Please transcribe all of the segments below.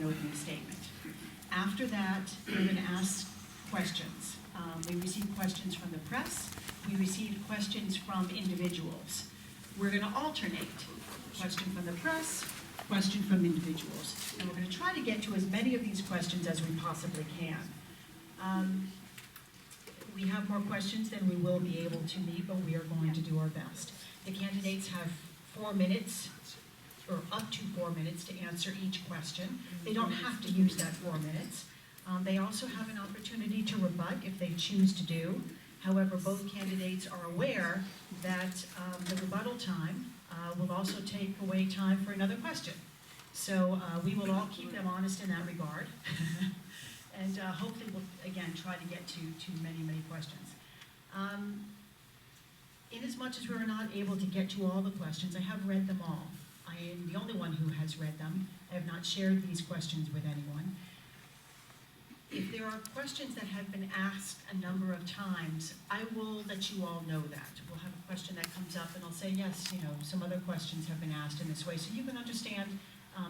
an opening statement. After that, we're going to ask questions. We received questions from the press. We received questions from individuals. We're going to alternate. Question from the press, question from individuals. And we're going to try to get to as many of these questions as we possibly can. We have more questions than we will be able to meet, but we are going to do our best. The candidates have 4 minutes, or up to 4 minutes, to answer each question. They don't have to use that 4 minutes. They also have an opportunity to rebut if they choose to do. However, both candidates are aware that the rebuttal time will also take away time for another question. So we will all keep them honest in that regard. And hopefully we'll, again, try to get to many, many questions. Inasmuch as we were not able to get to all the questions, I have read them all. I am the only one who has read them. I have not shared these questions with anyone. If there are questions that have been asked a number of times, I will let you all know that. We'll have a question that comes up and I'll say, yes, you know, some other questions have been asked in this way, so you can understand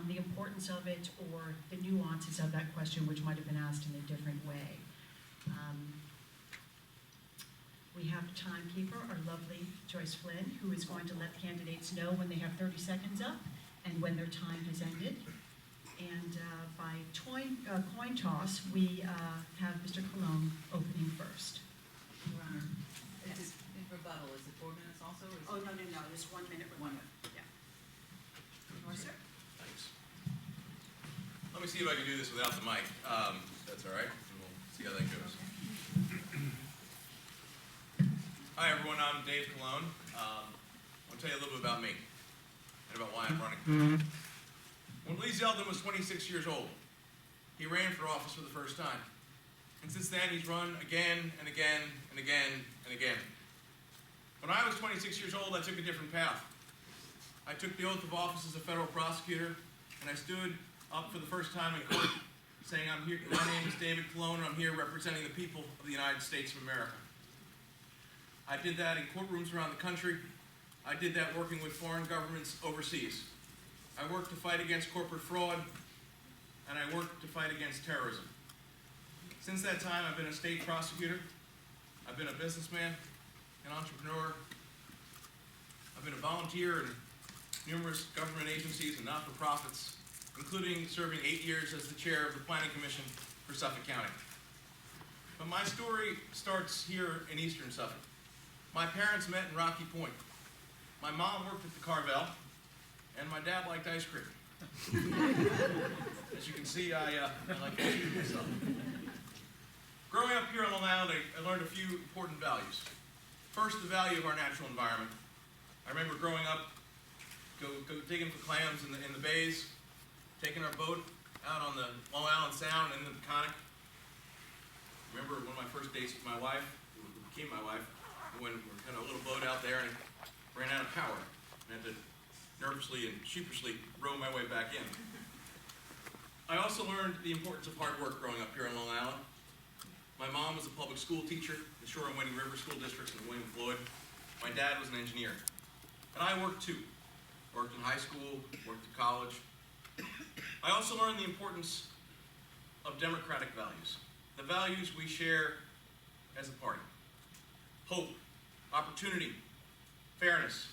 the importance of it or the nuances of that question, which might have been asked in a different way. We have a timekeeper, our lovely Joyce Flynn, who is going to let candidates know when they have 30 seconds up and when their time has ended. And by coin toss, we have Mr. Cologne opening first. Your Honor, yes. In rebuttal, is it 4 minutes also? Or is Oh, no, there's 1 minute. 1 minute. Yeah. More, sir? Thanks. Let me see if I can do this without the mic. That's all right. And we'll see how that goes. Hi, everyone. I'm Dave Cologne. I'll tell you a little bit about me and about why I'm running. When Lee Zeldin was 26 years old, he ran for office for the first time. And since then, he's run again and again and again and again. When I was 26 years old, I took a different path. I took the oath of office as a federal prosecutor, and I stood up for the first time in court saying, I'm here, my name is David Cologne, and I'm here representing the people of the United States of America. I did that in courtrooms around the country. I did that working with foreign governments overseas. I worked to fight against corporate fraud, and I worked to fight against terrorism. Since that time, I've been a state prosecutor. I've been a businessman, an entrepreneur. I've been a volunteer in numerous government agencies and not-for-profits, including serving 8 years as the chair of the Planning Commission for Suffolk County. But my story starts here in Eastern Suffolk. My parents met in Rocky Point. My mom worked at the Carvel, and my dad liked ice cream. As you can see, I like to treat myself. Growing up here on Long Island, I learned a few important values. First, the value of our natural environment. I remember growing up, go digging for clams in the bays, taking our boat out on the Long Island Sound and in the Peconic. Remember one of my first dates with my wife, who became my wife, when we had a little boat out there and it ran out of power. And I had to nervously and sheepishly row my way back in. I also learned the importance of hard work growing up here on Long Island. My mom was a public school teacher in the Shore and Wading River school districts in William Floyd. My dad was an engineer. And I worked too. Worked in high school, worked at college. I also learned the importance of democratic values, the values we share as a party. Hope, opportunity, fairness.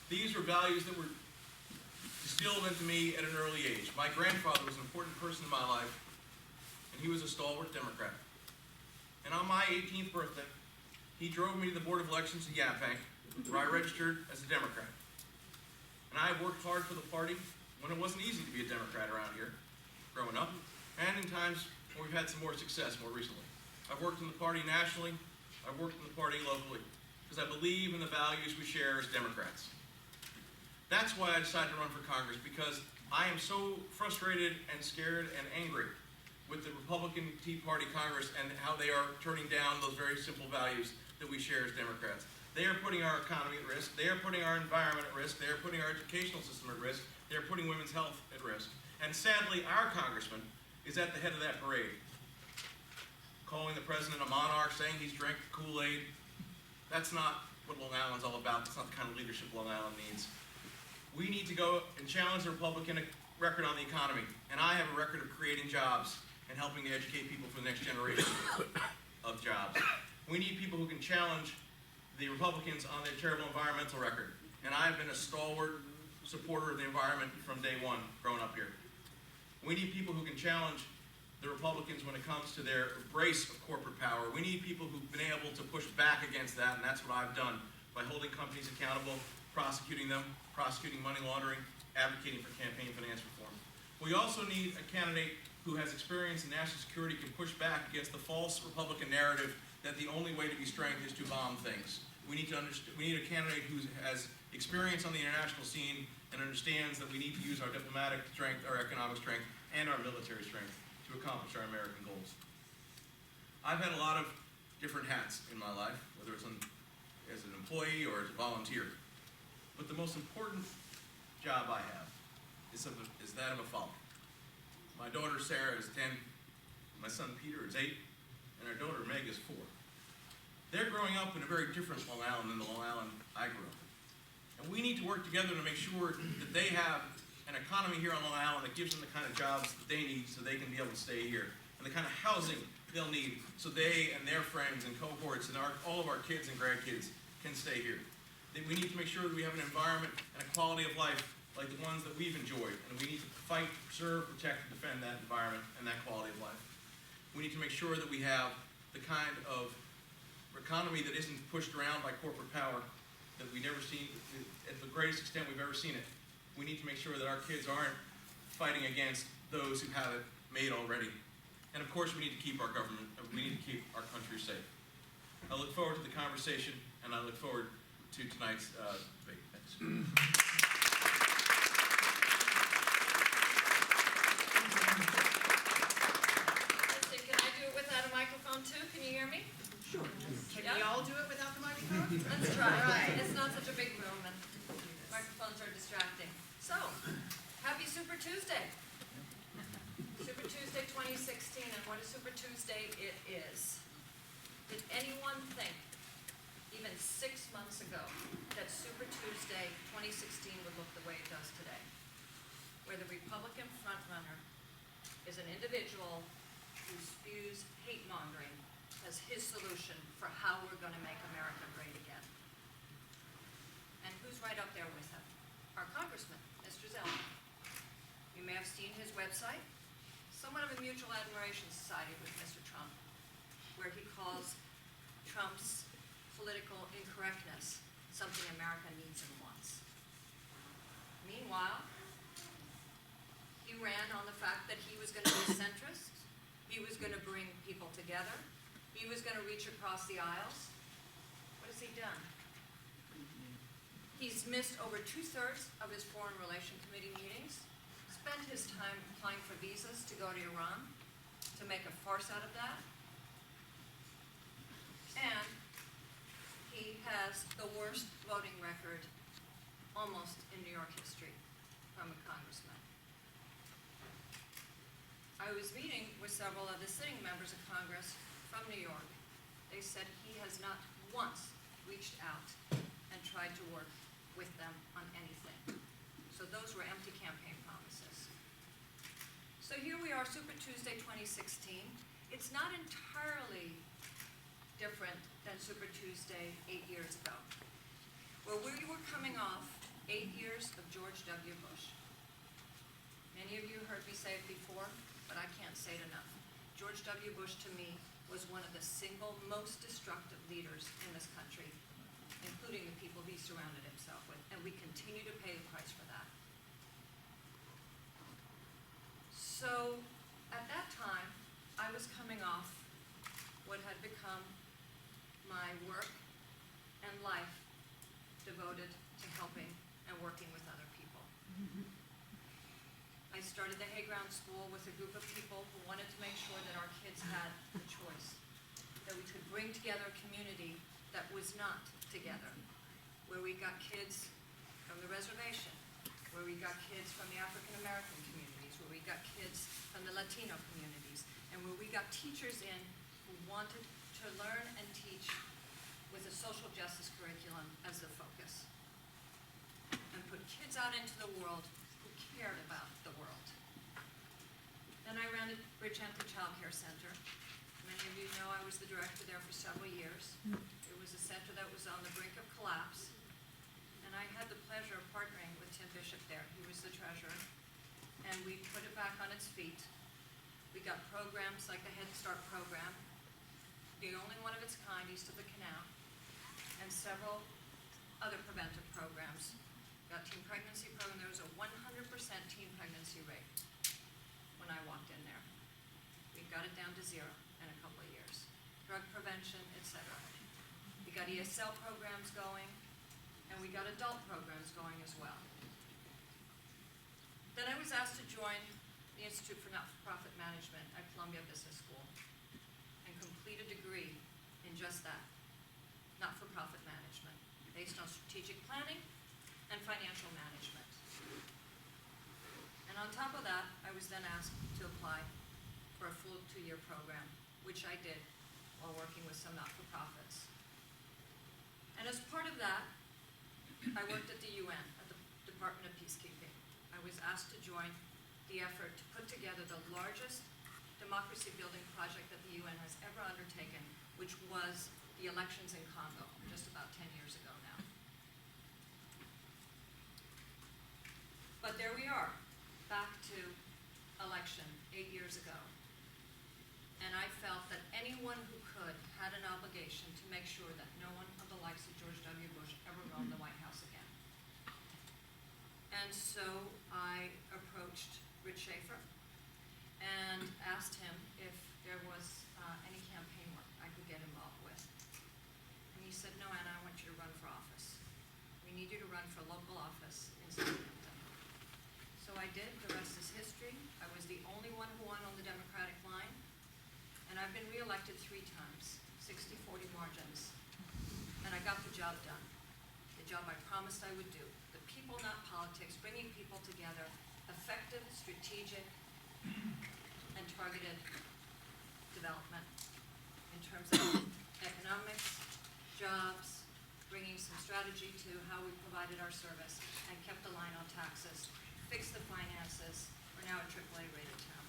These were values that were distilled into me at an early age. My grandfather was an important person in my life, and he was a stalwart Democrat. And on my 18th birthday, he drove me to the Board of Elections in Yaphank, where I registered as a Democrat. And I worked hard for the party when it wasn't easy to be a Democrat around here, growing up, and in times when we've had some more success more recently. I've worked in the party nationally, I've worked in the party locally, because I believe in the values we share as Democrats. That's why I decided to run for Congress, because I am so frustrated and scared and angry with the Republican Tea Party Congress and how they are turning down those very simple values that we share as Democrats. They are putting our economy at risk, they are putting our environment at risk, they are putting our educational system at risk, they are putting women's health at risk. And sadly, our congressman is at the head of that parade, calling the president a monarch, saying he's drank the Kool-Aid. That's not what Long Island's all about. That's not the kind of leadership Long Island needs. We need to go and challenge the Republican record on the economy, and I have a record record of creating jobs and helping to educate people for the next generation of jobs. We need people who can challenge the Republicans on their terrible environmental record. And I've been a stalwart supporter of the environment from day one growing up here. We need people who can challenge the Republicans when it comes to their embrace of corporate power. We need people who've been able to push back against that, and that's what I've done by holding companies accountable, prosecuting them, prosecuting money laundering, advocating for campaign finance reform. We also need a candidate who has experience in national security, can push back against the false Republican narrative that the only way to be strength is to bomb things. We need a candidate who has experience on the international scene and understands that we need to use our diplomatic strength, our economic strength, and our military strength to accomplish our American goals. I've had a lot of different hats in my life, whether it's as an employee or as a volunteer. But the most important job I have is that of a father. My daughter Sarah is 10, my son Peter is 8, and our daughter Meg is 4. They're growing up in a very different Long Island than the Long Island I grew up in. And we need to work together to make sure that they have an economy here on Long Island that gives them the kind of jobs that they need so they can be able to stay here, and the kind of housing they'll need so they and their friends and cohorts and all of our kids and grandkids can stay here. We need to make sure that we have an environment and a quality of life like the ones that we've enjoyed, and we need to fight, preserve, protect, and defend that environment and that quality of life. We need to make sure that we have the kind of economy that isn't pushed around by corporate power that we've never seen at the greatest extent we've ever seen it. We need to make sure that our kids aren't fighting against those who have it made already. And of course, we need to keep our government, we need to keep our country safe. I look forward to the conversation, and I look forward to tonight's debate. Thanks. Can I do it without a microphone too? Can you hear me? Sure. Can Yeah. we all do it without the microphone? Let's try. All right. It's not such a big room and microphones are distracting. So, happy Super Tuesday. Super Tuesday 2016, and what a Super Tuesday it is. Did anyone think, even 6 months ago, that Super Tuesday 2016 would look the way it does today? Where the Republican frontrunner is an individual who spews hate-mongering as his solution for how we're going to make America great again. And who's right up there with him? Our congressman, Mr. Zeldin. You may have seen his website, somewhat of a mutual admiration society with Mr. Trump, where he calls Trump's political incorrectness something America needs and wants. Meanwhile, he ran on the fact that he was going to be centrist, he was going to bring people together, he was going to reach across the aisles. What has he done? He's missed over 2/3 of his Foreign Relations Committee meetings, spent his time applying for visas to go to Iran, to make a farce out of that. And he has the worst voting record almost in New York history from a congressman. I was meeting with several of the sitting members of Congress from New York. They said he has not once reached out and tried to work with them on anything. So those were empty campaign promises. So here we are, Super Tuesday 2016. It's not entirely different than Super Tuesday 8 years ago, where we were coming off 8 years of George W. Bush. Many of you heard me say it before, but I can't say it enough. George W. Bush, to me, was one of the single most destructive leaders in this country, including the people he surrounded himself with, and we continue to pay the price for that. So, at that time, I was coming off what had become my work and life devoted to helping and working with other people. I started the Hayground School with a group of people who wanted to make sure that our kids had a choice, that we could bring together a community that was not together, where we got kids from the reservation, where we got kids from the African American communities, where we got kids from the Latino communities, and where we got teachers in who wanted to learn and teach with a social justice curriculum as the focus, and put kids out into the world who cared about the world. Bridgehampton Child Care Center. Many of you know I was the director there for several years. It was a center that was on the brink of collapse, and I had the pleasure of partnering with Tim Bishop there. He was the treasurer, and we put it back on its feet. We got programs like the Head Start program, the only one of its kind east of the canal, and several other preventive programs. Got teen pregnancy program. There was a 100% teen pregnancy rate when I walked in there. We got it down to 0 in a couple of years. Drug prevention, etc. We got ESL programs going, and we got adult programs going as well. Then I was asked to join the Institute for Not-for-Profit Management at Columbia Business School and complete a degree in just that, not-for-profit management, based on strategic planning and financial management. And on top of that, I was then asked to apply for a full 2-year program, which I did while working with some not-for-profits. And as part of that, I worked at the UN, at the Department of Peacekeeping. I was asked to join the effort to put together the largest democracy building project that the UN has ever undertaken, which was the elections in Congo, just about 10 years ago now. But there we are, back to election 8 years ago. And I felt that anyone who could had an obligation to make sure that no one of the likes of George W. Bush ever roamed the White House again. And so I approached Rich Schaefer and asked him if there was any campaign work I could get involved with. And he said, no, Anna, I want you to run for office. We need you to run for local office in Southampton. So I did. The rest is history. I was the only one who won on the Democratic line. And I've been reelected 3 times, 60-40 margins. And I got the job done, the job I promised I would do. The people, not politics, bringing people together, effective, strategic, and targeted development in terms of economics, jobs, bringing some strategy to how we provided our service, and kept the line on taxes, fixed the finances. We're now a AAA rated town.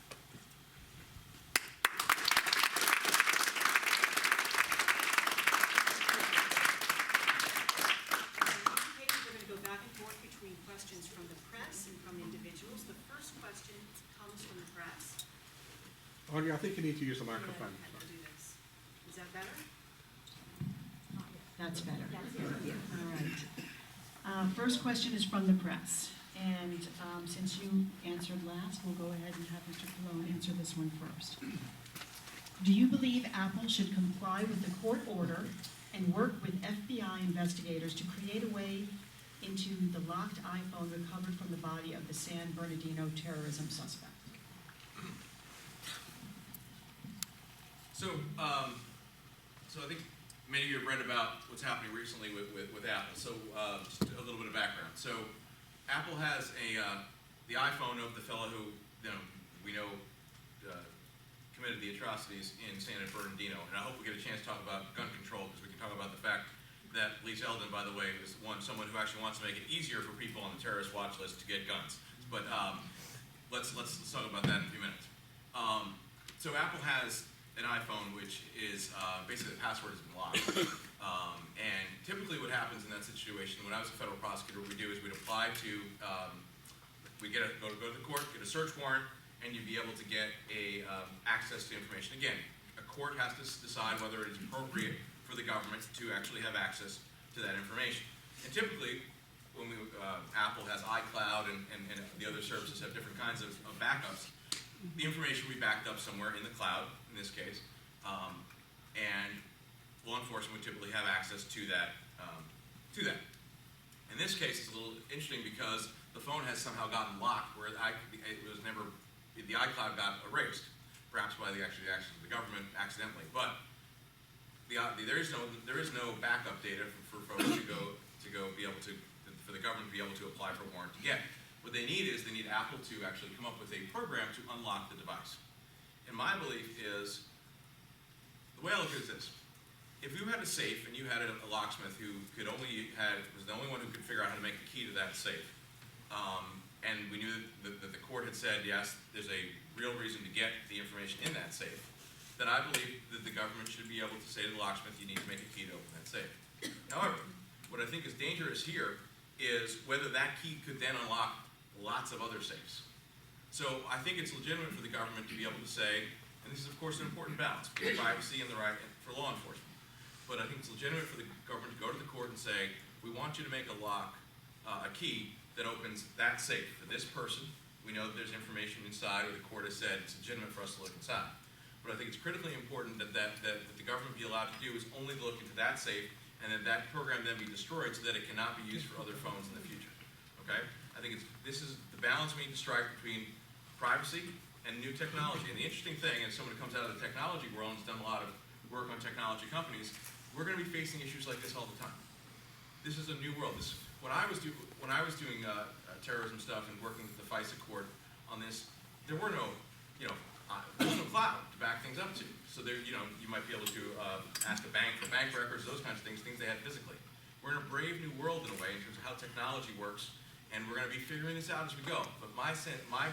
Go back and forth between questions from the press and from individuals. The first question comes from the press. Audrey, I think you need to use the microphone. Yeah, I have to do this. Is that better? That's better. All right. First question is from the press. And since you answered last, we'll go ahead and have Mr. Colon answer this one first. Do you believe Apple should comply with the court order and work with FBI investigators to create a way into the locked iPhone recovered from the body of the San Bernardino terrorism suspect? So I think many of you have read about what's happening recently with Apple. So just a little bit of background. So Apple has the iPhone of the fellow who we know committed the atrocities in San Bernardino, and I hope we get a chance to talk about gun control, because we can talk about the fact that Lee Zeldin, by the way, is someone who actually wants to make it easier for people on the terrorist watch list to get guns. But let's talk about that in a few minutes. So Apple has an iPhone which is basically the password has been locked. And typically what happens in that situation, when I was a federal prosecutor, what we do is we'd apply to, go to the court, get a search warrant, and you'd be able to get access to information. Again, a court has to decide whether it is appropriate for the government to actually have access to that information. And typically, when Apple has iCloud and the other services have different kinds of backups, the information will be backed up somewhere in the cloud, in this case, and law enforcement would typically have access to that. In this case, it's a little interesting because the phone has somehow gotten locked, where the iCloud got erased, perhaps by the actions of the government accidentally, but there is no backup data for folks for the government to be able to apply for a warrant to get. What they need is Apple to actually come up with a program to unlock the device. And my belief is, the way I look at it is this: if you had a safe and you had a locksmith who was the only one who could figure out how to make the key to that safe, and we knew that the court had said, yes, there's a real reason to get the information information in that safe, then I believe that the government should be able to say to the locksmith, you need to make a key to open that safe. However, what I think is dangerous here is whether that key could then unlock lots of other safes. So I think it's legitimate for the government to be able to say, and this is of course an important balance between privacy and the right for law enforcement, but I think it's legitimate for the government to go to the court and say, we want you to make a lock, a key that opens that safe for this person. We know that there's information inside, or the court has said it's legitimate for us to look inside. But I think it's critically important that the government be allowed to do is only look into that safe, and then that program then be destroyed so that it cannot be used for other phones in the future. Okay? I think this is the balance we need to strike between privacy and new technology. And the interesting thing, as someone who comes out of the technology world and has done a lot of work on technology companies, we're going to be facing issues like this all the time. This is a new world. When I was doing terrorism stuff and working with the FISA court on this, there were no, there was no cloud to back things up to. So there, you might be able to ask a bank for bank records, those kinds of things they had physically. We're in a brave new world in a way in terms of how technology works, and we're going to be figuring this out as we go. But my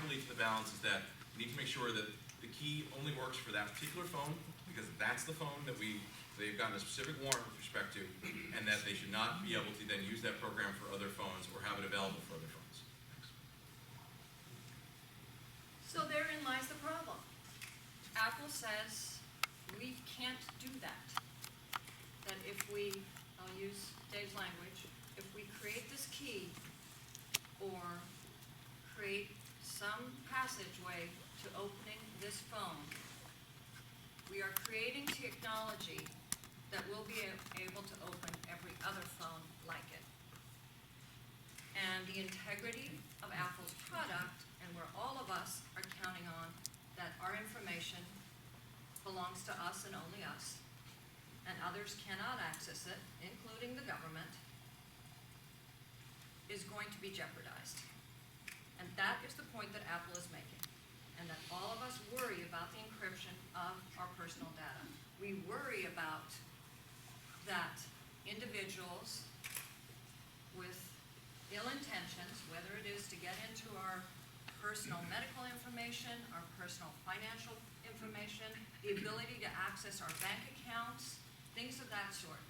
belief in the balance is that we need to make sure that the key only works for that particular phone, because that's the phone that they've gotten a specific warrant with respect to, and that they should not be able to then use that program for other phones or have it available for other phones. Thanks. So therein lies the problem. Apple says we can't do that. That if I'll use Dave's language, if we create this key or create some passageway to opening this phone, we are creating technology that will be able to open every other phone like it. And the integrity of Apple's product, and where all of us are counting on that our information belongs to us and only us, and others cannot access it, including the government, is going to be jeopardized. And that is the point that Apple is making, and that all of us worry about the encryption of our personal data. We worry about that individuals with ill intentions, whether it is to get into our personal medical information, our personal financial information, the ability to access our bank accounts, things of that sort,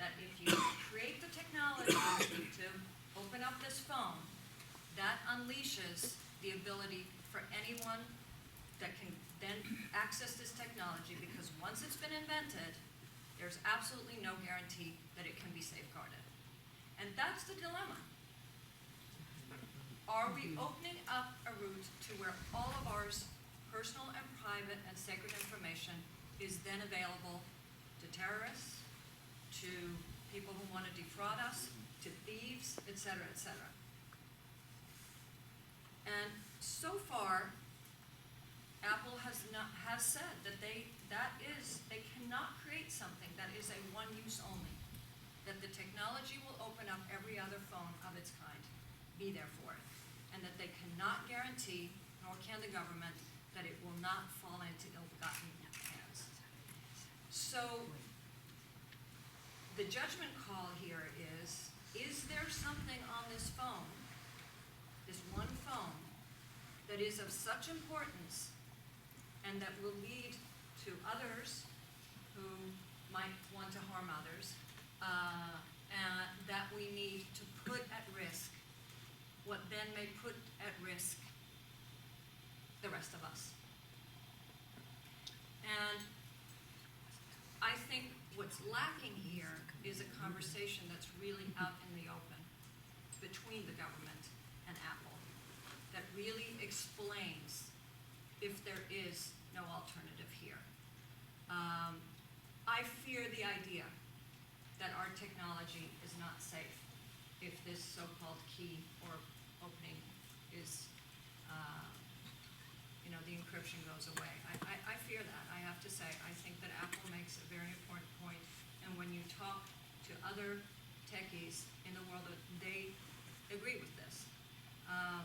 that if you create the technology to open up this phone, that unleashes the ability for anyone that can then access this technology, because once it's been invented, there's absolutely no guarantee that it can be safeguarded. And that's the dilemma. Are we opening up a route to where all of our personal and private and sacred information is then available to terrorists, to people who want to defraud us, to thieves, et cetera, et cetera? And so far, Apple has said that they cannot create something that is a one-use only, that the technology will open up every other phone of its kind, be there for it, and that they cannot guarantee, nor can the government, that it will not fall into ill-gotten hands. So the judgment call here is there something on this phone, this one phone, that is of such importance and that will lead to others who might want to harm others, and that we need to put at risk what then may put at risk the rest of us. And I think what's lacking here is a conversation that's really out in the open between the government and Apple that really explains if there is no alternative here. I fear the idea that our technology is not safe if this so-called key or opening is, the encryption goes away. I fear that, I have to say. I think that Apple makes a very important point, and when you talk to other techies in the world, they agree with this.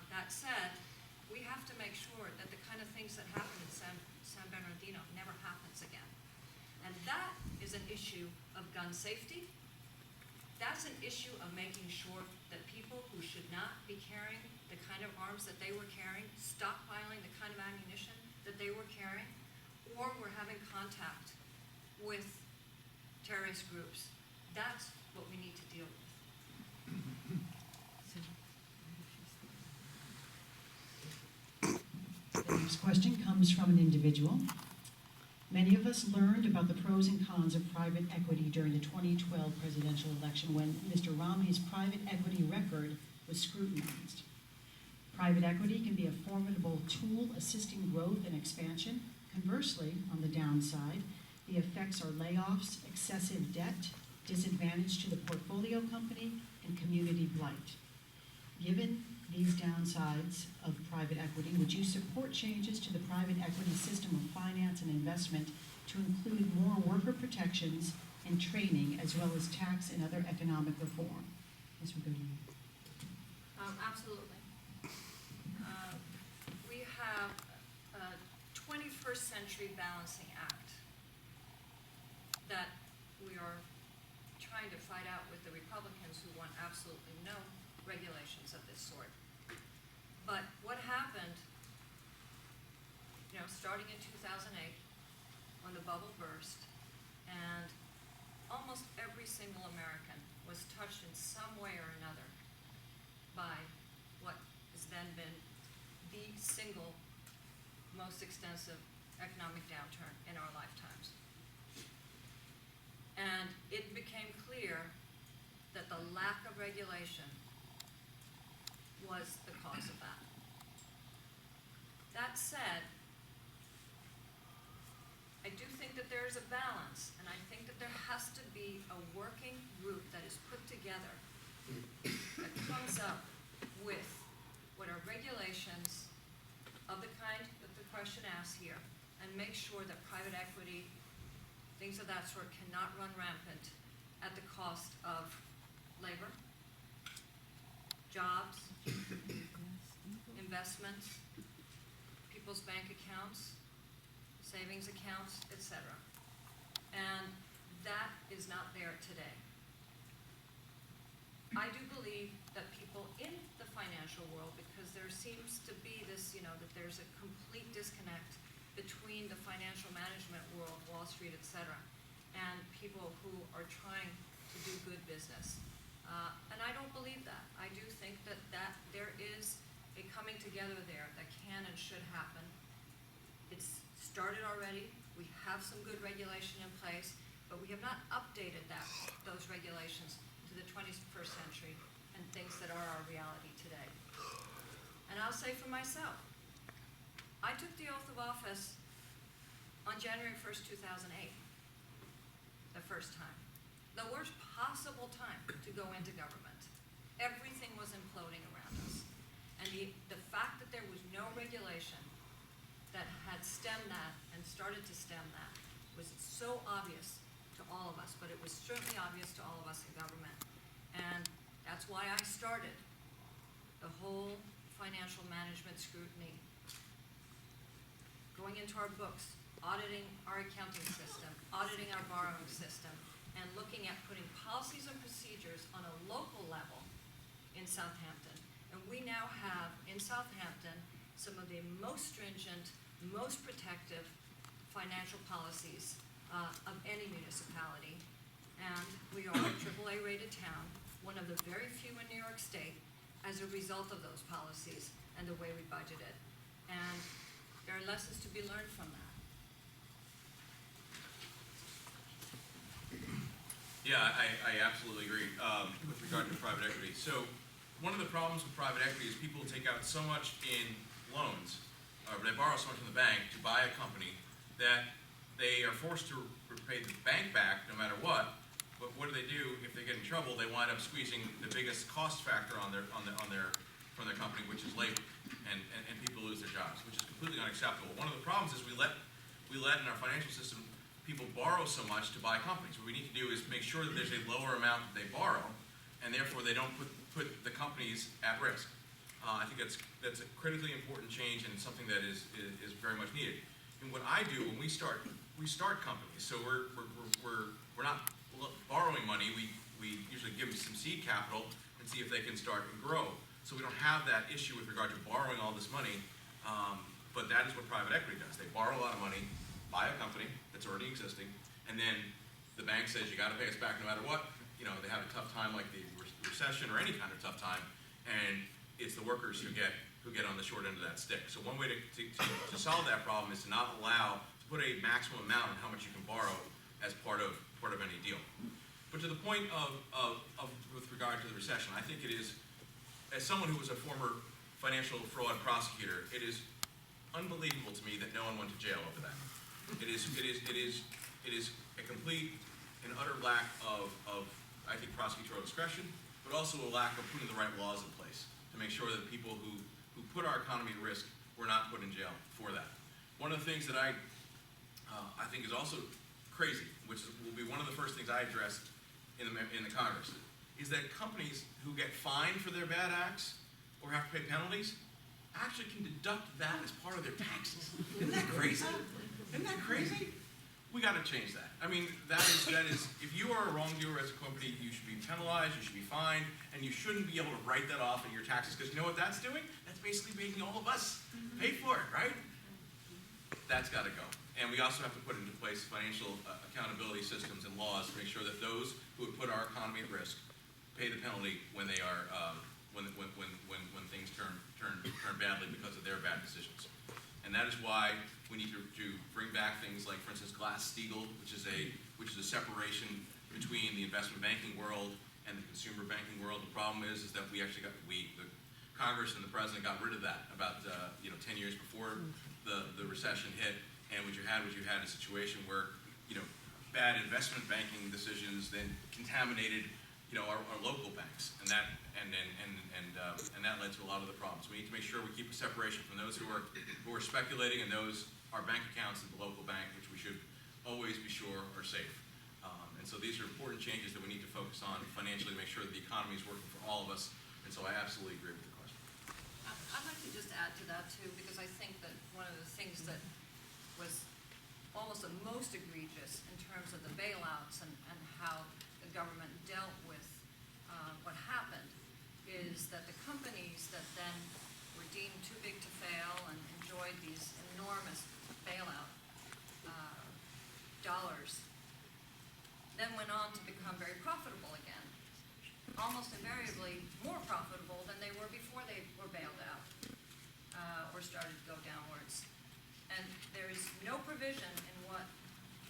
That said, we have to make sure that the kind of things that happen in San Bernardino never happens again. And that is an issue of gun safety. That's an issue of making sure that people who should not be carrying the kind of arms that they were carrying, stockpiling the kind of ammunition that they were carrying, contact with terrorist groups. That's what we need to deal with. The next question comes from an individual. Many of us learned about the pros and cons of private equity during the 2012 presidential election when Mr. Romney's private equity record was scrutinized. Private equity can be a formidable tool assisting growth and expansion. Conversely, on the downside, the effects are layoffs, excessive debt, disadvantage to the portfolio company, and community blight. Given these downsides of private equity, would you support changes to the private equity system of finance and investment to include more worker protections and training, as well as tax and other economic reform? This would go to you. Absolutely. We have a 21st Century Balancing Act that we are trying to fight out with the Republicans, who want absolutely no regulations of this sort. But what happened, starting in 2008, when the bubble burst, and almost every single American was touched in some way or another by what has then been the single most extensive economic downturn in our lifetimes. And it became clear that the lack of regulation was the cause of that. That said, I do think that there is a balance, and I think that there has to be a working group that is put together that comes up with what are regulations of the kind that the question asks here, and make sure that private equity, things of that sort, cannot run rampant at the cost of labor, jobs, investments, people's bank accounts, savings accounts, etc. And that is not there today. I do believe that people in the financial world, because there seems to be this, that there's a complete disconnect between the financial management world, Wall Street, etc., and people who are trying to do good business. And I don't believe that. I do think that there is a coming together there that can and should happen. It's started already. We have some good regulation in place, but we have not updated those regulations to the 21st century and things that are our reality today. And I'll say for myself, I took the oath of office on January 1st, 2008, the first time. The worst possible time to go into government. Everything was imploding around us. And the fact that there was no regulation that had stemmed that and started to stem that was so obvious to all of us, but it was certainly obvious to all of us in government. And that's why I started the whole financial management scrutiny, going into our books, auditing our accounting system, auditing our borrowing system, and looking at putting policies and procedures on a local level in Southampton. And we now have in Southampton some of the most stringent, most protective financial policies of any municipality. And we are a AAA rated town, one of the very few in New York State, as a result of those policies and the way we budgeted. And there are lessons to be learned from that. Yeah, I absolutely agree with regard to private equity. So one of the problems with private equity is people take out so much in loans, or they borrow so much from the bank to buy a company that they are forced to repay the bank back no matter what. But what do? If they get in trouble, they wind up squeezing the biggest cost factor from their company, which is labor, and people lose their jobs, which is completely unacceptable. One of the problems is we let in our financial system people borrow so much to buy companies. What we need to do is make sure that there's a lower amount that they borrow, and therefore they don't put the companies at risk. I think that's a critically important change and something that is very much needed. And what I do when we start companies, so we're not borrowing money. We usually give them some seed capital and see if they can start and grow. So we don't have that issue with regard to borrowing all this money. But that is what private equity does. They borrow a lot of money, by a company that's already existing, and then the bank says you gotta pay us back no matter what. You know, they have a tough time like the recession or any kind of tough time, and it's the workers who get on the short end of that stick. So one way to solve that problem is to not allow, to put a maximum amount on how much you can borrow as part of any deal. But to the point with regard to the recession, I think it is, as someone who was a former financial fraud prosecutor, it is unbelievable to me that no one went to jail over that. It is a complete and utter lack of I think, prosecutorial discretion, but also a lack of putting the right laws in place to make sure that people who put our economy at risk were not put in jail for that. One of the things that I think is also crazy, which will be one of the first things I address in the Congress, is that companies who get fined for their bad acts or have to pay penalties actually can deduct that as part of their taxes. Isn't that crazy? Isn't that crazy? We got to change that. I mean, that is, if you are a wrongdoer as a company, you should be penalized, you should be fined, and you shouldn't be able to write that off in your taxes, because you know what that's doing? That's basically making all of us pay for it, right? That's got to go. And we also have to put into place financial accountability systems and laws to make sure that those who would put our economy at risk pay the penalty when they are when things turn badly because of their bad decisions. And that is why we need to bring back things like, for instance, Glass-Steagall, which is a separation between the investment banking world and the consumer banking world. The problem is that the Congress and the president got rid of that about 10 years before the recession hit. And what you had a situation where bad investment banking decisions then contaminated our local banks, and that led to a lot of the problems. We need to make sure we keep a separation from those who are speculating and those are bank accounts at the local bank, which we should always be sure are safe. And so these are important changes that we need to focus on financially to make sure that the economy is working for all of us. And so I absolutely agree with the question. I'd like to just add to that too, because I think that one of the things that was almost the most egregious in terms of the bailouts and how the government dealt with what happened is that the companies that then were deemed too big to fail and enjoyed these enormous bailout dollars then went on to become very profitable again, almost invariably more profitable than they were before they were bailed out or started to go downwards. And there is no provision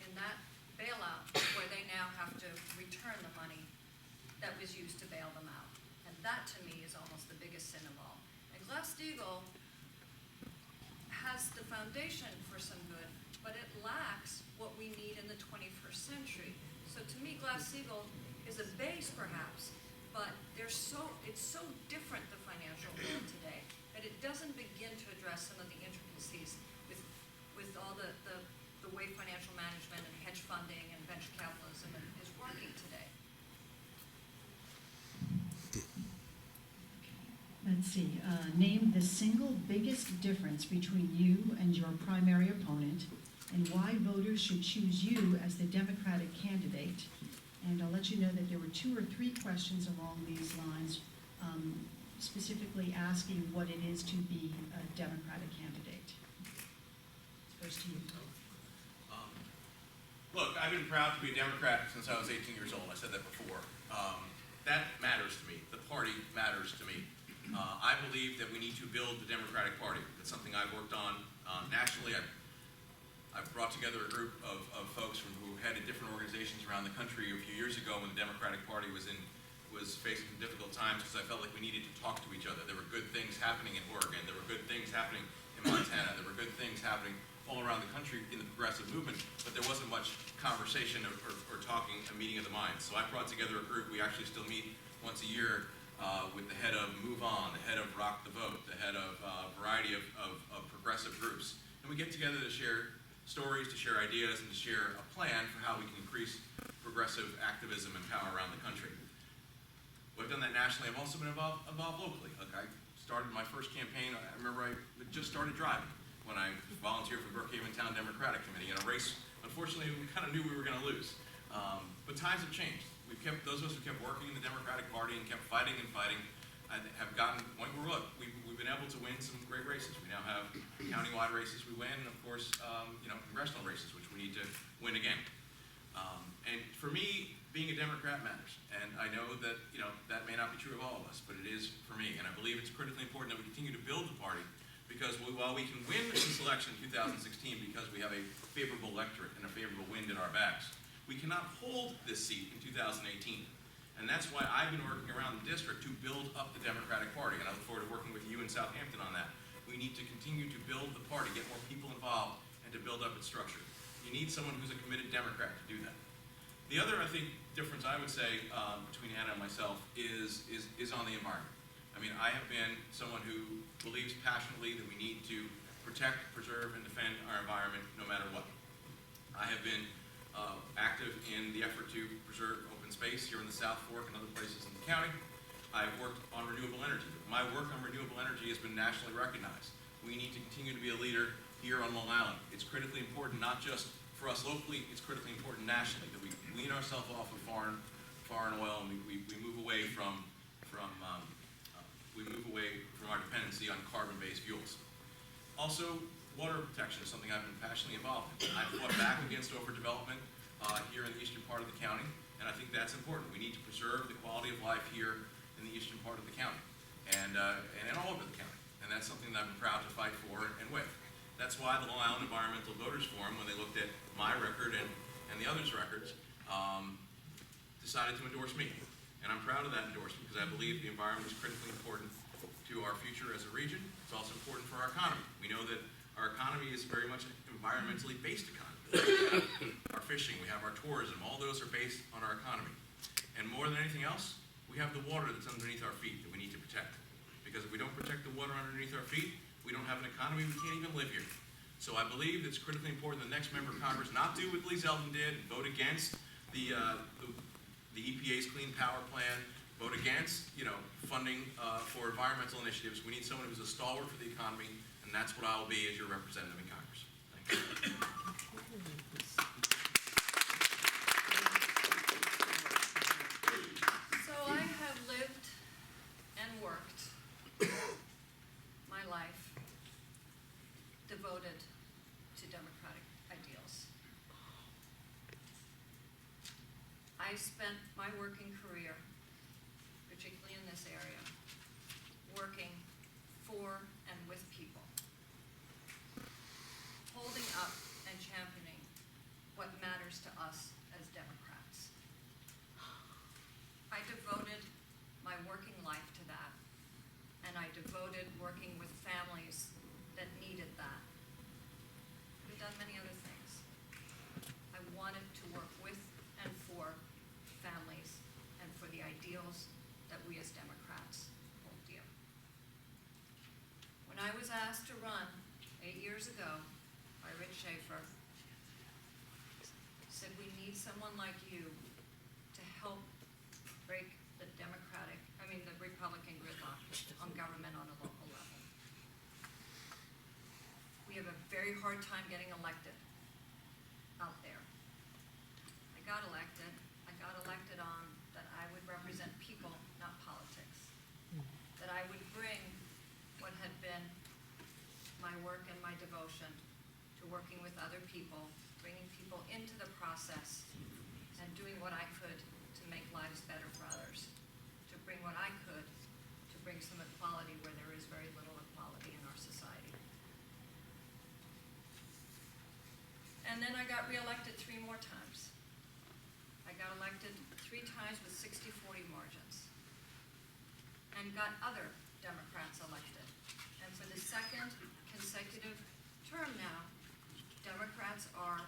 in that bailout where they now have to return the money that was used to bail them out. And that to me is almost the biggest sin of all. And Glass-Steagall has the foundation for some good, but it lacks what we need in the 21st century. So to me, Glass-Steagall is a base perhaps, but it's so different, the financial world today, that it doesn't begin to address some of the intricacies with all the way financial management and hedge funding and venture capitalism is working today. Let's see, name the single biggest difference between you and your primary opponent and why voters should choose you as the Democratic candidate. And I'll let you know that there were 2 or 3 questions along these lines, specifically asking what it is to be a Democratic candidate. First to you. Look, I've been proud to be a Democrat since I was 18 years old. I said that before. That matters to me. The party matters to me. I believe that we need to build the Democratic Party. That's something I've worked on nationally. I've brought together a group of folks who headed different organizations around the country a few years ago when the Democratic Party was facing some difficult times, because I felt like we needed to talk to each other. There were good things happening in Oregon. There were good things happening in Montana. There were good things happening all around the country in the progressive movement, but there wasn't much conversation or talking, a meeting of the minds. So I brought together a group. We actually still meet once a year with the head of Move On, the head of Rock the Vote, the head of a variety of progressive groups. And we get together to share stories, to share ideas, and to share a plan for how we can increase progressive activism and power around the country. Well, I've done that nationally. I've also been involved locally. Like, I started my first campaign, I remember I just started driving when I volunteered for the Brookhaven Town Democratic Committee in a race. Unfortunately, we kind of knew we were going to lose. But times have changed. Those of us who kept working in the Democratic Party and kept fighting and fighting, have gotten to the point where, look, we've been able to win some great races. We now have countywide races we win, and of course, congressional races, which we need to win again. And for me, being a Democrat matters. And I know that, that may not be true of all of us, but it is for me. And I believe it's critically important that we continue to build the party, because while we can win this election in 2016 because we have a favorable electorate and a favorable wind in our backs, we cannot hold this seat in 2018. And that's why I've been working around the district to build up the Democratic Party, and I look forward to working with you in Southampton on that. We need to continue to build the party, get more people involved, and to build up its structure. You need someone who's a committed Democrat to do that. The other, I think, difference I would say between Anna and myself is on the environment. I mean, I have been someone who believes passionately that we need to protect, preserve, and defend our environment no matter what. I have been active in the effort to preserve open space here in the South Fork and other places in the county. I've worked on renewable energy. My work on renewable energy has been nationally recognized. We need to continue to be a leader here on Long Island. It's critically important, not just for us locally, it's critically important nationally that we wean ourselves off of foreign oil, and we move away from our dependency on carbon-based fuels. Also, water protection is something I've been passionately involved in. I've fought back against overdevelopment here in the eastern part of the county, and I think that's important. We need to preserve the quality of life here in the eastern part of the county, and all over the county. And that's something that I've been proud to fight for and with. That's why the Long Island Environmental Voters Forum, when they looked at my record and the others' records, decided to endorse me. And I'm proud of that endorsement because I believe the environment is critically important to our future as a region. It's also important for our economy. We know that our economy is very much an environmentally based economy. We have our fishing, we have our tourism, all those are based on our economy. And more than anything else, we have the water that's underneath our feet that we need to protect. Because if we don't protect the water underneath our feet, we don't have an economy, we can't even live here. So I believe it's critically important the next member of Congress not do what Lee Zeldin did and vote against the EPA's Clean Power Plan, vote against funding for environmental initiatives. We need someone who's a stalwart for the economy, and that's what I will be as your representative in Congress. Thank you. So I have lived and worked my life devoted to democratic ideals. I spent my working career, particularly in this area, working for and with people, holding up and championing what matters to us as Democrats. I devoted my working life to that, and I devoted working with families that needed that. I've done many other things. I wanted to work with and for families and for the ideals that we as Democrats hold dear. When I was asked to run 8 years ago by Rich Schaefer, said we need someone like you to help break the Republican gridlock on government on a local level. We have a very hard time getting elected out there. I got elected on that I would represent people, not politics. That I would bring what had been my work and my devotion to working with other people, bringing people into the process, and doing what I could to make lives better for others, to bring what I could to bring some equality where there is very little equality in our society. And then I got reelected 3 more times. I got elected 3 times with 60-40 margins, and got other Democrats elected. And for the 2nd consecutive term now, Democrats are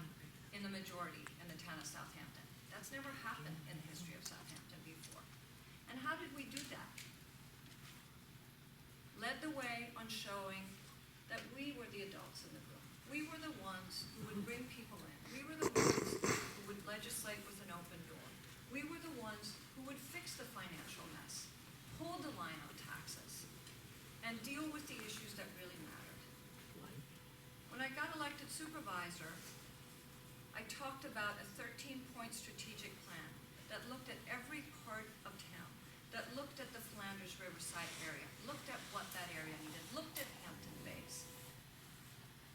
in the majority in the town of Southampton. That's never happened in the history of Southampton before. And how did we do that? Led the way on showing that we were the adults in the room. We were the ones who would bring people in. We were the ones who would legislate with an open door. We were the ones who would fix the financial mess, hold the line on taxes, and deal with the issues that really mattered. When I got elected supervisor, I talked about a 13-point strategic plan that looked at every part of town, that looked at the Flanders Riverside area, looked at what that area needed, looked at Hampton Bays,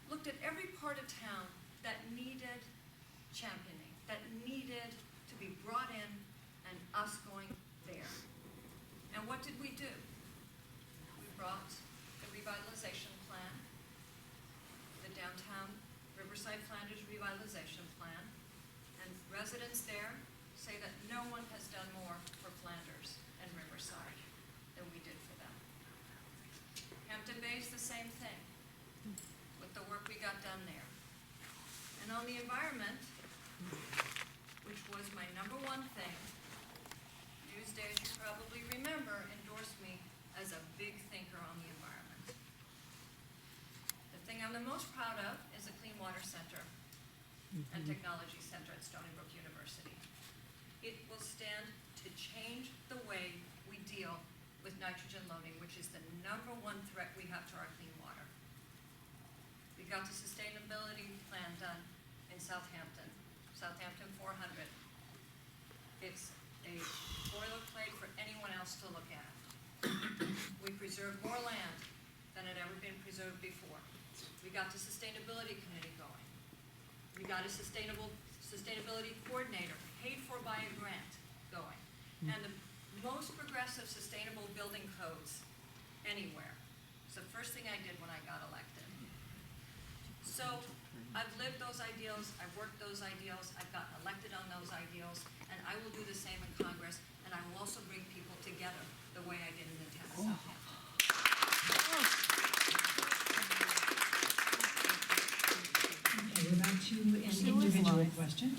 looked at every part of town that needed championing, that needed to be brought in, and us going there. And what did we do? We brought the revitalization plan, the downtown Riverside Flanders revitalization plan, and residents there say that no one has done more for Flanders and Riverside than we did for them. Hampton Bays, the same thing, with the work we got done there. And on the environment, which was my number one thing, Newsday, as you probably remember, endorsed me as a big thinker on the environment. The thing I'm the most proud of is the Clean Water Center and Technology Center at Stony Brook University. It will stand to change the way we deal with nitrogen loading, which is the number one threat we have to our clean water. We got the sustainability plan done in Southampton 400. It's a boilerplate for anyone else to look at. We preserved more land than had ever been preserved before. We got the sustainability committee going. We got a sustainability coordinator, paid for by a grant, going. And the most progressive sustainable building codes anywhere. It's the first thing I did when I got elected. So I've lived those ideals, I've worked those ideals, I've gotten elected on those ideals, and I will do the same in Congress, and I will also bring people together the way I did in the town of Southampton. Okay, we're back to an individual question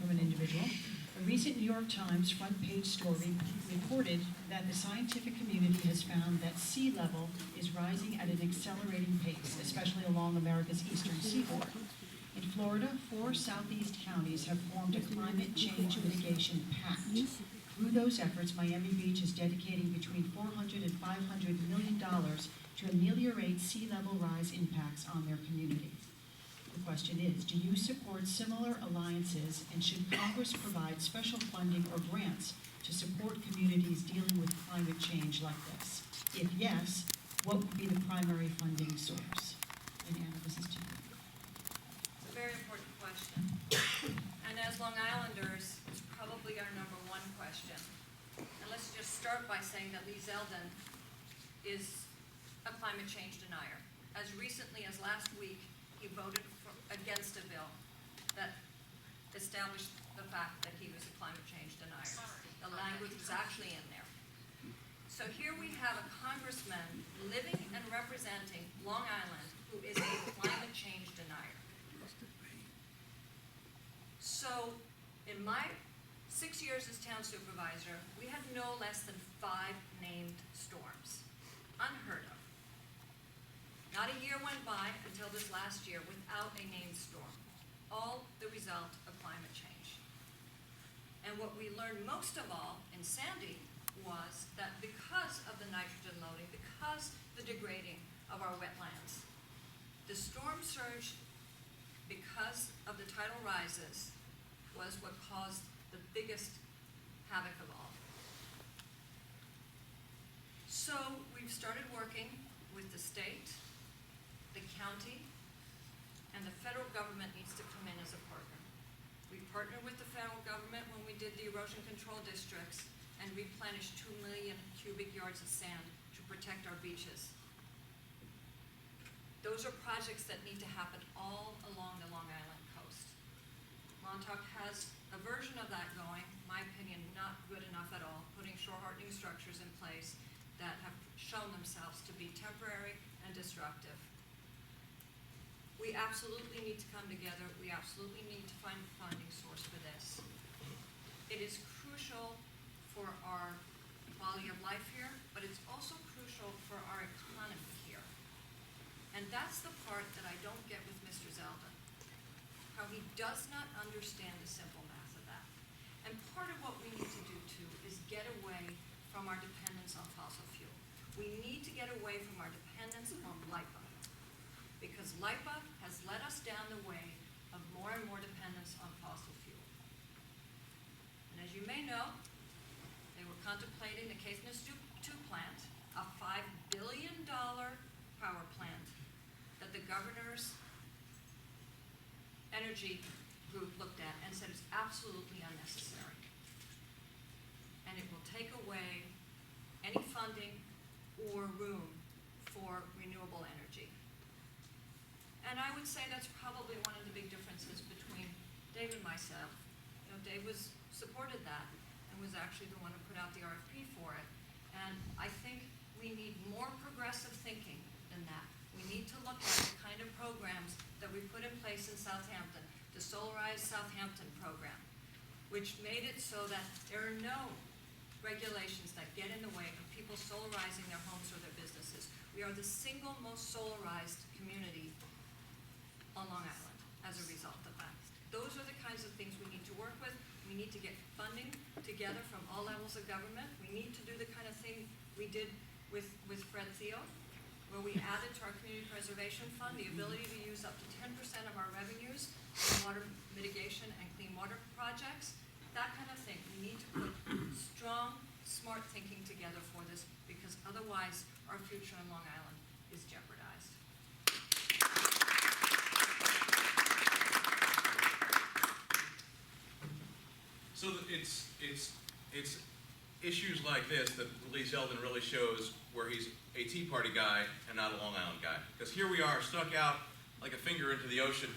from an individual. A recent New York Times front page story reported that the scientific community has found that sea level is rising at an accelerating pace, especially along America's eastern seaboard. In Florida, 4 southeast counties have formed a climate change mitigation pact. Through those efforts, Miami Beach is dedicating between $400 and $500 million to ameliorate sea level rise impacts on their community. The question is, do you support similar alliances, and should Congress provide special funding or grants to support communities dealing with climate change like this? If yes, what would be the primary funding source? And Anna, this is to you. It's a very important question. And as Long Islanders, it's probably our number one question. And let's just start by saying that Lee Zeldin is a climate change denier. As recently as last week, he voted against a bill that established the fact that he was a climate change denier. The language was actually in there. So here we have a congressman living and representing Long Island who is a climate change denier. So in my 6 years as town supervisor, we had no less than 5 named storms. Unheard of. Not a year went by until this last year without a named storm. All the result of climate change. And what we learned most of all in Sandy was that because of the nitrogen loading, because the degrading of our wetlands, the storm surge, because of the tidal rises, was what caused the biggest havoc of all. So we've started working with the state, the county, and the federal government needs to come in as a partner. We partnered with the federal government when we did the erosion control districts and replenished 2 million cubic yards of sand to protect our beaches. Those are projects that need to happen all along the Long Island coast. Montauk has a version of that going, in my opinion, not good enough at all, putting shore hardening structures in place that have shown themselves to be temporary and disruptive. We absolutely need to come together. We absolutely need to find a funding source for this. It is crucial for our quality of life here, but it's also crucial for our economy here. And that's the part that I don't get with Mr. Zeldin, how he does not understand the simple math of that. And part of what we need to do too is get away from our dependence on fossil fuel. We need to get away from our dependence on LIPA, because LIPA has led us down the way of more and more dependence on fossil fuel. And as you may know, they were contemplating the Pt2 plant, a $5 billion power plant that the governor's energy group looked at and said it's absolutely unnecessary. And it will take away any funding or room for renewable energy. And I would say that's probably one of the big differences between Dave and myself. You know, Dave supported that and was actually the one who put out the RFP for it. And I think we need more progressive thinking than that. We need to look at the kind of programs that we put in place in Southampton, the Solarize Southampton program, which made it so that there are no regulations that get in the way of people solarizing their homes or their businesses. We are the single most solarized community on Long Island as a result of that. Those are the kinds of things we need to work with. We need to get funding together from all levels of government. We need to do the kind of thing we did with Fred Theo, where we added to our community preservation fund the ability to use up to 10% of our revenues in water mitigation and clean water projects. That kind of thing. We need to put strong, smart thinking together for this, because otherwise our future in Long Island is jeopardized. So it's issues like this that Lee Zeldin really shows where he's a Tea Party guy and not a Long Island guy. Because here we are stuck out like a finger into the ocean.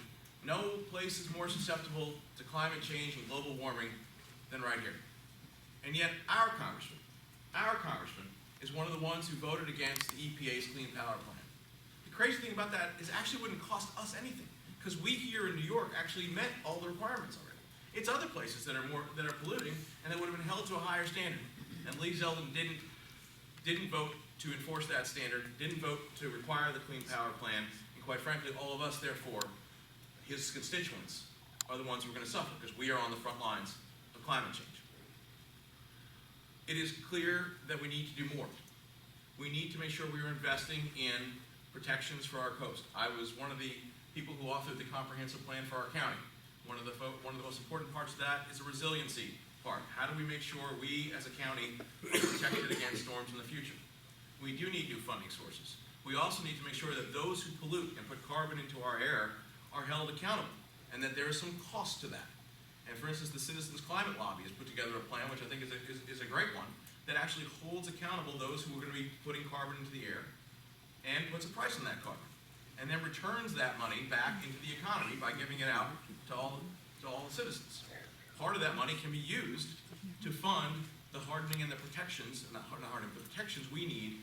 No place is more susceptible to climate change and global warming than right here. And yet our congressman is one of the ones who voted against the EPA's Clean Power Plan. The crazy thing about that is it actually wouldn't cost us anything, because we here in New York actually met all the requirements already. It's other places that are polluting and that would have been held to a higher standard. And Lee Zeldin didn't vote to enforce that standard, didn't vote to require the Clean Power Plan, and quite frankly, all of us, therefore, his constituents, are the ones who are going to suffer, because we are on the front lines of climate change. It is clear that we need to do more. We need to make sure we are investing in protections for our coast. I was one of the people who authored the comprehensive plan for our county. One of the most important parts of that is the resiliency part. How do we make sure we, as a county, are protected against storms in the future? We do need new funding sources. We also need to make sure that those who pollute and put carbon into our air are held accountable, and that there is some cost to that. And for instance, the Citizens Climate Lobby has put together a plan, which I think is a great one, that actually holds accountable those who are going to be putting carbon into the air and puts a price on that carbon, and then returns that money back into the economy by giving it out to all the citizens. Part of that money can be used to fund the hardening and the protections, not hardening, the protections we need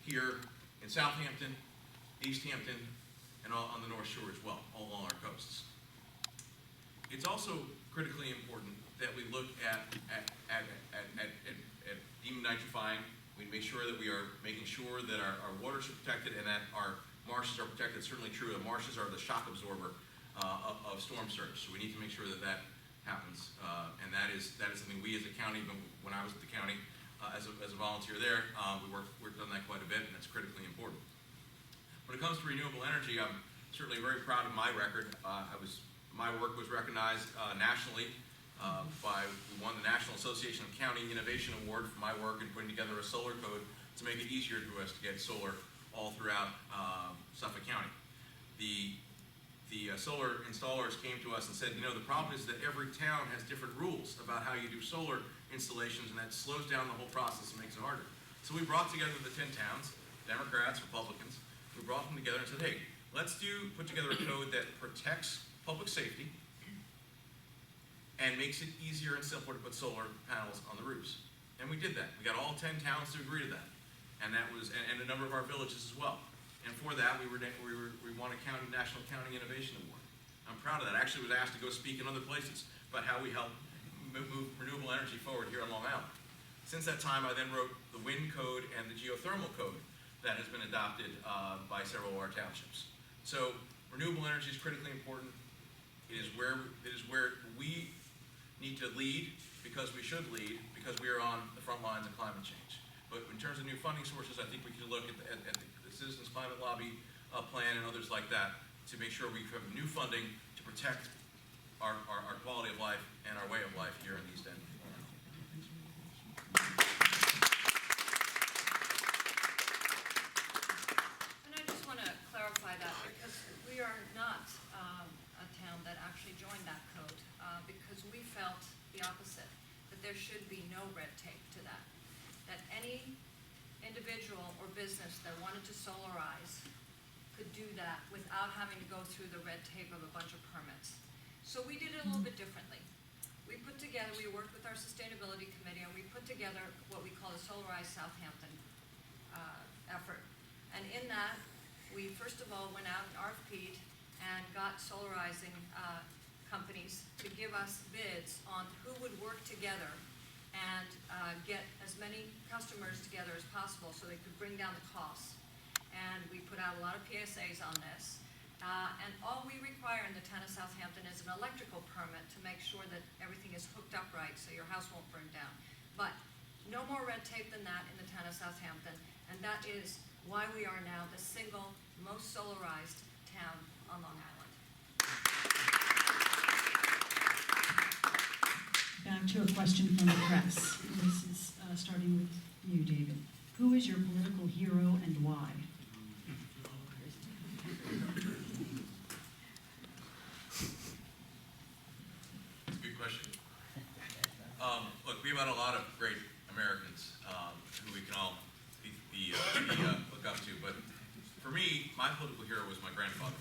here in Southampton, East Hampton, and on the North Shore as well, all along our coasts. It's also critically important that we look at denitrifying. We make sure that we are making sure that our waters are protected and that our marshes are protected. It's certainly true. The marshes are the shock absorber of storm surge. So we need to make sure that that happens. And that is something we as a county, when I was at the county as a volunteer there, we worked on that quite a bit, and that's critically important. When it comes to renewable energy, I'm certainly very proud of my record. My work was recognized nationally we won the National Association of County Innovation Award for my work in putting together a solar code to make it easier for us to get solar all throughout Suffolk County. The solar installers came to us and said, the problem is that every town has different rules about how you do solar installations, and that slows down the whole process and makes it harder. So we brought together the 10 towns, Democrats, Republicans. We brought them together and said, hey, let's put together a code that protects public safety and makes it easier and simpler to put solar panels on the roofs. And we did that. We got all 10 towns to agree to that. And that was, and a number of our villages as well. And for that, we won a National County Innovation Award. I'm proud of that. I actually was asked to go speak in other places about how we help move renewable energy forward here on Long Island. Since that time, I then wrote the wind code and the geothermal code that has been adopted by several of our townships. So renewable energy is critically important. It is where we need to lead, because we should lead, because we are on the front lines of climate change. But in terms of new funding sources, I think we could look at the Citizens Climate Lobby plan and others like that to make sure we have new funding to protect our quality of life and our way of life here in the East End. there should be no red tape to that. That any individual or business that wanted to solarize could do that without having to go through the red tape of a bunch of permits. So we did it a little bit differently. We worked with our sustainability committee, and we put together what we call the Solarize Southampton effort. And in that, we first of all went out and RFP'd and got solarizing companies to give us bids on who would work together and get as many customers together as possible so they could bring down the costs. And we put out a lot of PSAs on this. And all we require in the town of Southampton is an electrical permit to make sure that everything is hooked up right so your house won't burn down. But no more red tape than that in the town of Southampton, and that is why we are now the single most solarized town on Long Island. Back to a question from the press. This is starting with you, David. Who is your political hero and why? That's a good question. Look, we have had a lot of great Americans who we can all look up to, but for me, my political hero was my grandfather.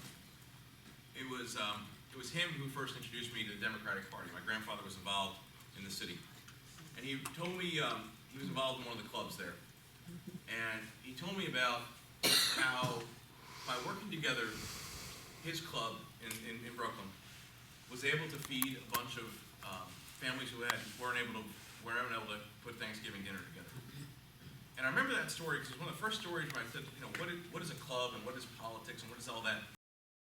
It was him who first introduced me to the Democratic Party. My grandfather was involved in the city, and he told me he was involved in one of the clubs there, and he told me about how by working together, his club in Brooklyn was able to feed a bunch of families who weren't able to put Thanksgiving dinner together. And I remember that story because it was one of the first stories where I said, what is a club and what is politics and what is all that?